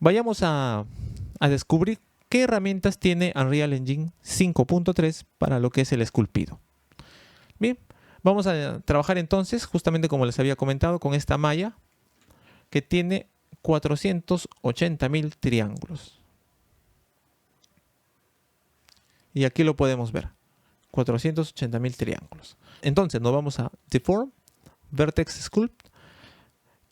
vayamos a descubrir qué herramientas tiene Unreal Engine 5.3 para lo que es el esculpido. Bien, vamos a trabajar entonces, justamente como les había comentado, con esta malla que tiene 480.000 triángulos. Y aquí lo podemos ver, 480.000 triángulos. Entonces nos vamos a Deform, Vertex Sculpt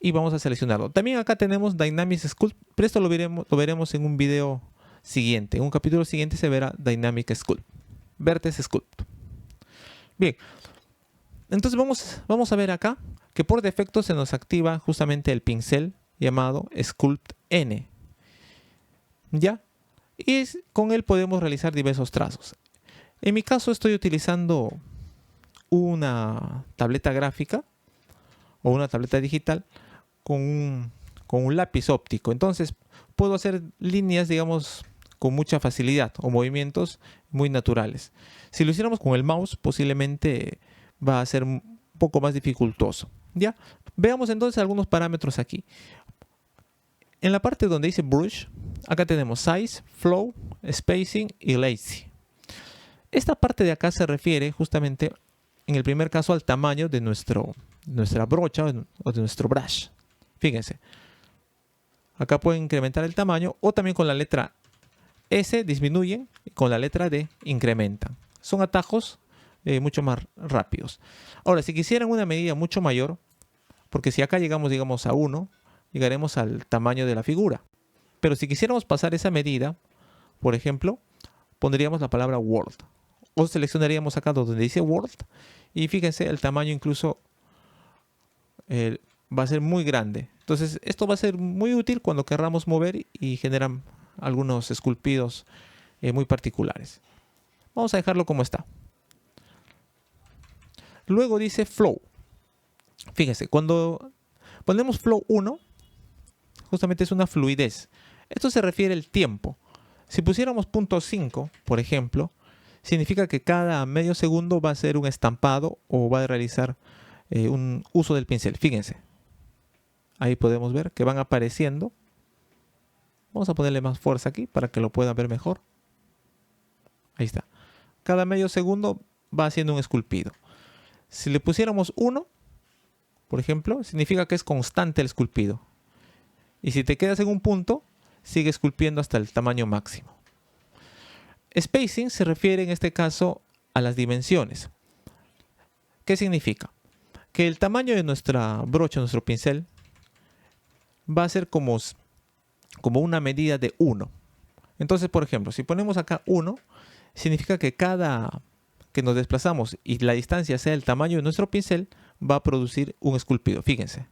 y vamos a seleccionarlo. También acá tenemos Dynamic Sculpt, pero esto lo veremos en un video siguiente. En un capítulo siguiente se verá Dynamic Sculpt, Vertex Sculpt. Bien, entonces vamos a ver acá que por defecto se nos activa justamente el pincel llamado Sculpt N. ¿Ya? Y con él podemos realizar diversos trazos. En mi caso estoy utilizando una tableta gráfica o una tableta digital con un lápiz óptico. Entonces puedo hacer líneas, digamos, con mucha facilidad o movimientos muy naturales. Si lo hiciéramos con el mouse, posiblemente va a ser un poco más dificultoso. ¿Ya? Veamos entonces algunos parámetros aquí. En la parte donde dice Brush, acá tenemos Size, Flow, Spacing y Lazy. Esta parte de acá se refiere justamente, en el primer caso, al tamaño de nuestra brocha o de nuestro brush. Fíjense. Acá pueden incrementar el tamaño o también con la letra S disminuyen y con la letra D incrementan. Son atajos mucho más rápidos. Ahora, si quisieran una medida mucho mayor, porque si acá llegamos, digamos, a 1, llegaremos al tamaño de la figura. Pero si quisiéramos pasar esa medida, por ejemplo, pondríamos la palabra World. O seleccionaríamos acá donde dice World. Y fíjense, el tamaño incluso va a ser muy grande. Entonces, esto va a ser muy útil cuando querramos mover y generan algunos esculpidos muy particulares. Vamos a dejarlo como está. Luego dice Flow. Fíjense, cuando ponemos Flow 1, justamente es una fluidez. Esto se refiere al tiempo. Si pusiéramos punto 5, por ejemplo, significa que cada medio segundo va a ser un estampado o va a realizar un uso del pincel. Fíjense. Ahí podemos ver que van apareciendo. Vamos a ponerle más fuerza aquí para que lo puedan ver mejor. Ahí está. Cada medio segundo va haciendo un esculpido. Si le pusiéramos 1, por ejemplo, significa que es constante el esculpido. Y si te quedas en un punto, sigue esculpiendo hasta el tamaño máximo. Spacing se refiere en este caso a las dimensiones. ¿Qué significa? Que el tamaño de nuestra brocha, nuestro pincel, va a ser como una medida de 1. Entonces, por ejemplo, si ponemos acá 1, significa que cada que nos desplazamos y la distancia sea el tamaño de nuestro pincel, va a producir un esculpido. Fíjense,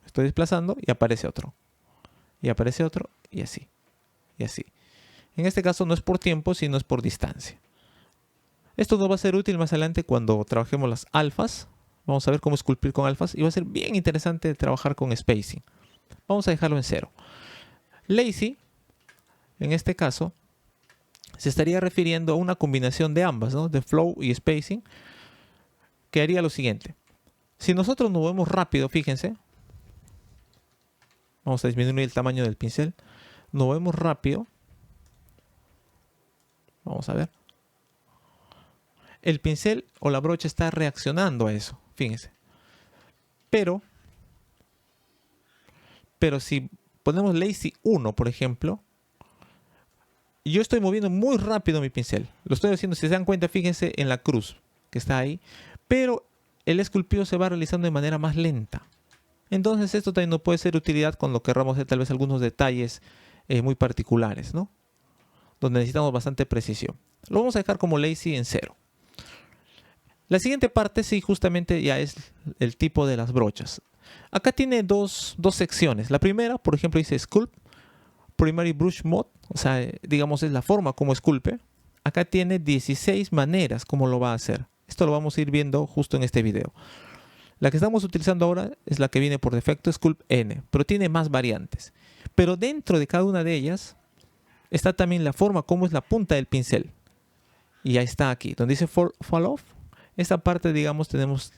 estoy desplazando y aparece otro. Y aparece otro y así. Y así. En este caso no es por tiempo, sino es por distancia. Esto nos va a ser útil más adelante cuando trabajemos las alfas. Vamos a ver cómo esculpir con alfas y va a ser bien interesante trabajar con spacing. Vamos a dejarlo en 0. Lazy, en este caso, se estaría refiriendo a una combinación de ambas, ¿no? De flow y spacing, que haría lo siguiente. Si nosotros nos movemos rápido, fíjense, vamos a disminuir el tamaño del pincel, nos movemos rápido, vamos a ver, el pincel o la brocha está reaccionando a eso, fíjense. Pero si ponemos Lazy 1, por ejemplo, yo estoy moviendo muy rápido mi pincel. Lo estoy haciendo, si se dan cuenta, fíjense en la cruz que está ahí. Pero el esculpido se va realizando de manera más lenta. Entonces esto también nos puede ser de utilidad cuando querramos hacer tal vez algunos detalles muy particulares, ¿no? Donde necesitamos bastante precisión. Lo vamos a dejar como Lazy en 0. La siguiente parte sí justamente ya es el tipo de las brochas. Acá tiene dos secciones. La primera, por ejemplo, dice Sculpt, Primary Brush Mode, o sea, digamos es la forma como esculpe. Acá tiene 16 maneras como lo va a hacer. Esto lo vamos a ir viendo justo en este video. La que estamos utilizando ahora es la que viene por defecto, Sculpt N, pero tiene más variantes. Pero dentro de cada una de ellas está también la forma como es la punta del pincel. Y ahí está aquí, donde dice Fall Off. Esta parte, digamos, tenemos,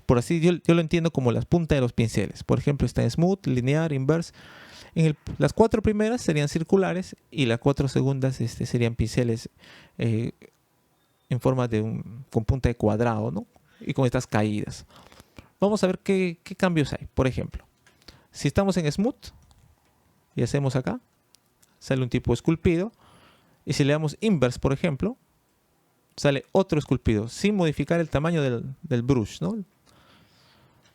por así, yo lo entiendo como las puntas de los pinceles. Por ejemplo, está en Smooth, Linear, Inverse. Las 4 primeras serían circulares y las 4 segundas serían pinceles en forma con punta de cuadrado, ¿no? Y con estas caídas. Vamos a ver qué cambios hay. Por ejemplo, si estamos en Smooth y hacemos acá, sale un tipo esculpido. Y si le damos Inverse, por ejemplo, sale otro esculpido, sin modificar el tamaño del brush, ¿no?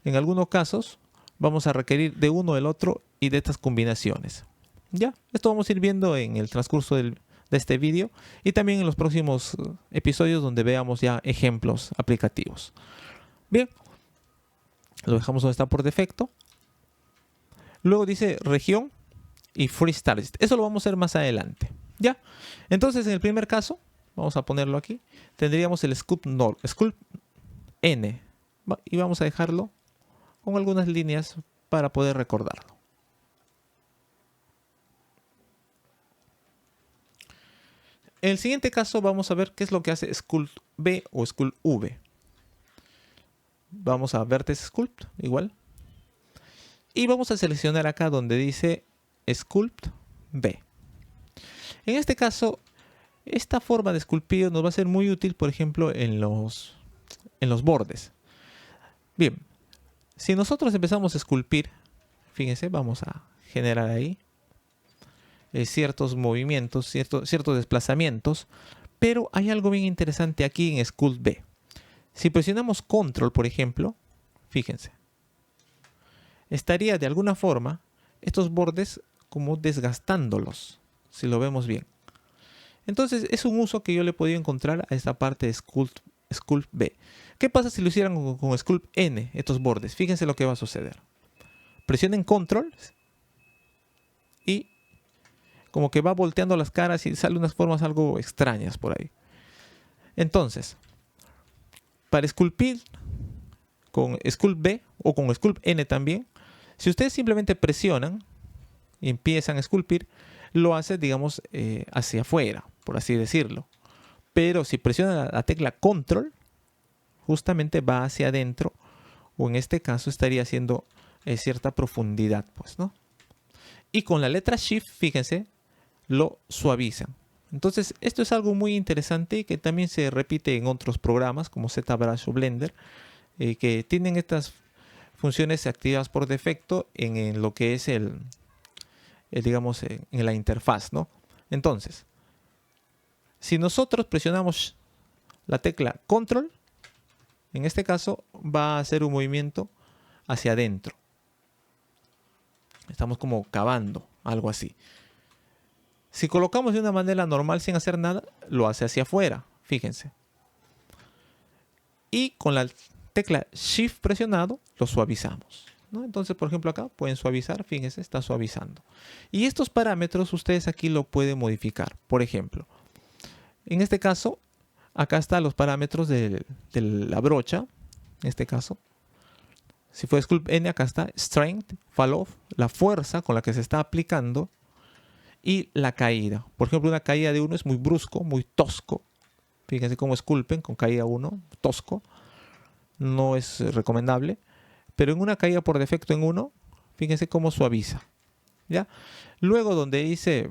En algunos casos vamos a requerir de uno, del otro y de estas combinaciones. Ya, esto vamos a ir viendo en el transcurso de este vídeo y también en los próximos episodios donde veamos ya ejemplos aplicativos. Bien, lo dejamos donde está por defecto. Luego dice región y freestyle. Eso lo vamos a hacer más adelante. Ya, entonces en el primer caso, vamos a ponerlo aquí, tendríamos el sculpt N y vamos a dejarlo con algunas líneas para poder recordarlo. En el siguiente caso vamos a ver qué es lo que hace Sculpt B o Sculpt V. Vamos a Vertex Sculpt, igual. Y vamos a seleccionar acá donde dice Sculpt B. En este caso, esta forma de esculpido nos va a ser muy útil, por ejemplo, en los bordes. Bien, si nosotros empezamos a esculpir, fíjense, vamos a generar ahí ciertos movimientos, ciertos desplazamientos, pero hay algo bien interesante aquí en Sculpt B. Si presionamos Control, por ejemplo, fíjense, estaría de alguna forma estos bordes como desgastándolos, si lo vemos bien. Entonces es un uso que yo le he podido encontrar a esta parte de Sculpt B. ¿Qué pasa si lo hicieran con Sculpt N, estos bordes? Fíjense lo que va a suceder. Presionen Control y como que va volteando las caras y salen unas formas algo extrañas por ahí. Entonces, para esculpir con Sculpt B o con Sculpt N también, si ustedes simplemente presionan y empiezan a esculpir, lo hace, digamos, hacia afuera, por así decirlo. Pero si presionan la tecla Control, justamente va hacia adentro, o en este caso estaría haciendo cierta profundidad, pues, ¿no? Y con la letra Shift, fíjense, lo suavizan. Entonces, esto es algo muy interesante y que también se repite en otros programas como ZBrush o Blender, que tienen estas funciones activadas por defecto en lo que es digamos, en la interfaz, ¿no? Entonces, si nosotros presionamos la tecla Control, en este caso va a hacer un movimiento hacia adentro. Estamos como cavando, algo así. Si colocamos de una manera normal sin hacer nada, lo hace hacia afuera, fíjense. Y con la tecla Shift presionado, lo suavizamos, ¿no? Entonces, por ejemplo, acá pueden suavizar, fíjense, está suavizando. Y estos parámetros ustedes aquí lo pueden modificar. Por ejemplo, en este caso, acá están los parámetros de la brocha. En este caso, si fue Sculpt N, acá está Strength, Fall Off, la fuerza con la que se está aplicando y la caída. Por ejemplo, una caída de 1 es muy brusco, muy tosco. Fíjense cómo esculpen con caída 1, tosco. No es recomendable. Pero en una caída por defecto en 1, fíjense cómo suaviza. ¿Ya? Luego donde dice,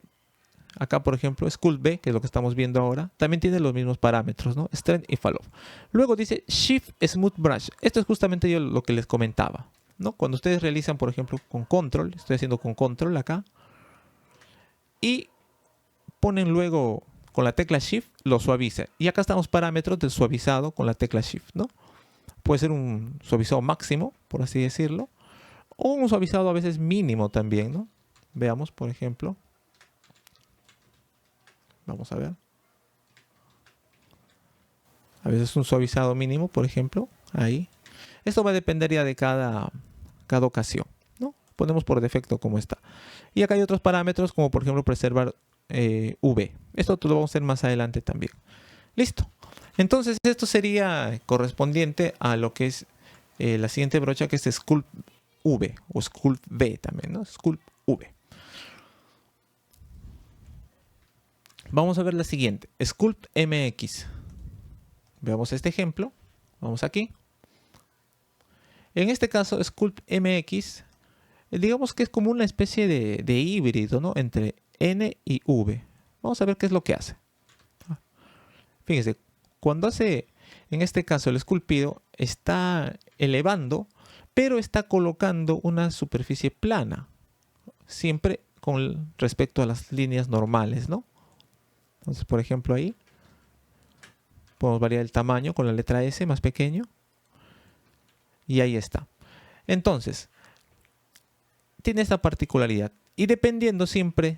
acá por ejemplo, Sculpt B, que es lo que estamos viendo ahora, también tiene los mismos parámetros, ¿no? Strength y Fall Off. Luego dice Shift Smooth Brush. Esto es justamente yo lo que les comentaba, ¿no? Cuando ustedes realizan, por ejemplo, con Control, estoy haciendo con Control acá, y ponen luego con la tecla Shift, lo suaviza. Y acá están los parámetros del suavizado con la tecla Shift, ¿no? Puede ser un suavizado máximo, por así decirlo, o un suavizado a veces mínimo también, ¿no? Veamos, por ejemplo. Vamos a ver. A veces un suavizado mínimo, por ejemplo, ahí. Esto va a depender ya de cada ocasión, ¿no? Ponemos por defecto como está. Y acá hay otros parámetros, como por ejemplo preservar V. Esto lo vamos a hacer más adelante también. Listo. Entonces esto sería correspondiente a lo que es la siguiente brocha, que es Sculpt V o Sculpt V también, ¿no? Sculpt V. Vamos a ver la siguiente, Sculpt MX. Veamos este ejemplo. Vamos aquí. En este caso, Sculpt MX digamos que es como una especie de híbrido, ¿no? Entre N y V. Vamos a ver qué es lo que hace. Fíjense, cuando hace, en este caso, el esculpido, está elevando, pero está colocando una superficie plana, siempre con respecto a las líneas normales, ¿no? Entonces, por ejemplo, ahí podemos variar el tamaño con la letra S más pequeño. Y ahí está. Entonces, tiene esta particularidad. Y dependiendo siempre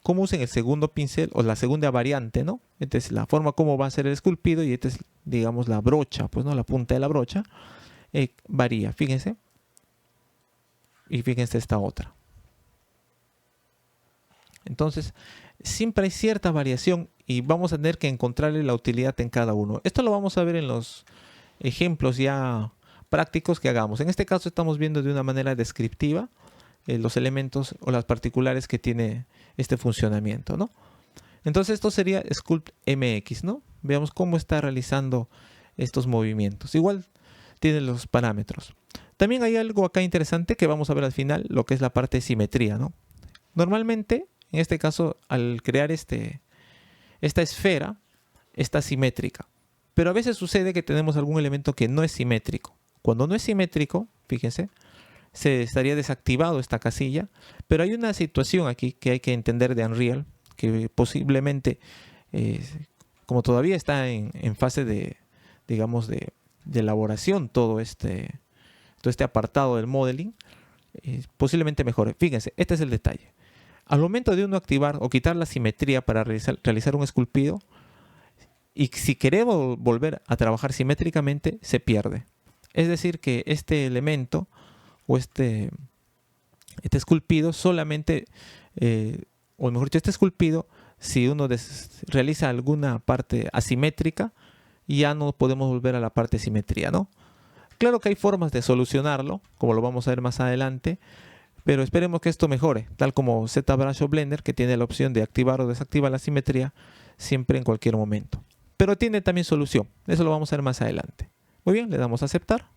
cómo usen el segundo pincel o la segunda variante, ¿no? Esta es la forma como va a ser el esculpido y esta es, digamos, la brocha, pues, ¿no? La punta de la brocha varía, fíjense. Y fíjense esta otra. Entonces, siempre hay cierta variación y vamos a tener que encontrarle la utilidad en cada uno. Esto lo vamos a ver en los ejemplos ya prácticos que hagamos. En este caso estamos viendo de una manera descriptiva los elementos o las particulares que tiene este funcionamiento, ¿no? Entonces esto sería Sculpt MX, ¿no? Veamos cómo está realizando estos movimientos. Igual tiene los parámetros. También hay algo acá interesante que vamos a ver al final, lo que es la parte de simetría, ¿no? Normalmente, en este caso, al crear esta esfera, está simétrica. Pero a veces sucede que tenemos algún elemento que no es simétrico. Cuando no es simétrico, fíjense, se estaría desactivado esta casilla. Pero hay una situación aquí que hay que entender de Unreal, que posiblemente, como todavía está en fase de, digamos, de elaboración todo este apartado del modeling, posiblemente mejore. Fíjense, este es el detalle. Al momento de uno activar o quitar la simetría para realizar un esculpido, y si queremos volver a trabajar simétricamente, se pierde. Es decir, que este elemento o este esculpido solamente, o mejor dicho, este esculpido, si uno realiza alguna parte asimétrica, ya no podemos volver a la parte de simetría, ¿no? Claro que hay formas de solucionarlo, como lo vamos a ver más adelante, pero esperemos que esto mejore, tal como ZBrush o Blender, que tiene la opción de activar o desactivar la simetría siempre en cualquier momento. Pero tiene también solución, eso lo vamos a ver más adelante. Muy bien, le damos a aceptar.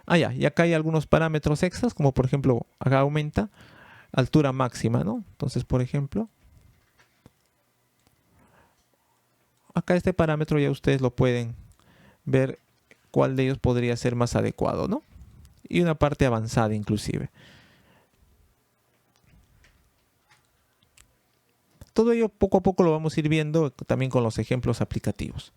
Ya, y acá hay algunos parámetros extras, como por ejemplo, acá aumenta altura máxima, ¿no? Entonces, por ejemplo, acá este parámetro ya ustedes lo pueden ver cuál de ellos podría ser más adecuado, ¿no? Y una parte avanzada inclusive. Todo ello poco a poco lo vamos a ir viendo también con los ejemplos aplicativos.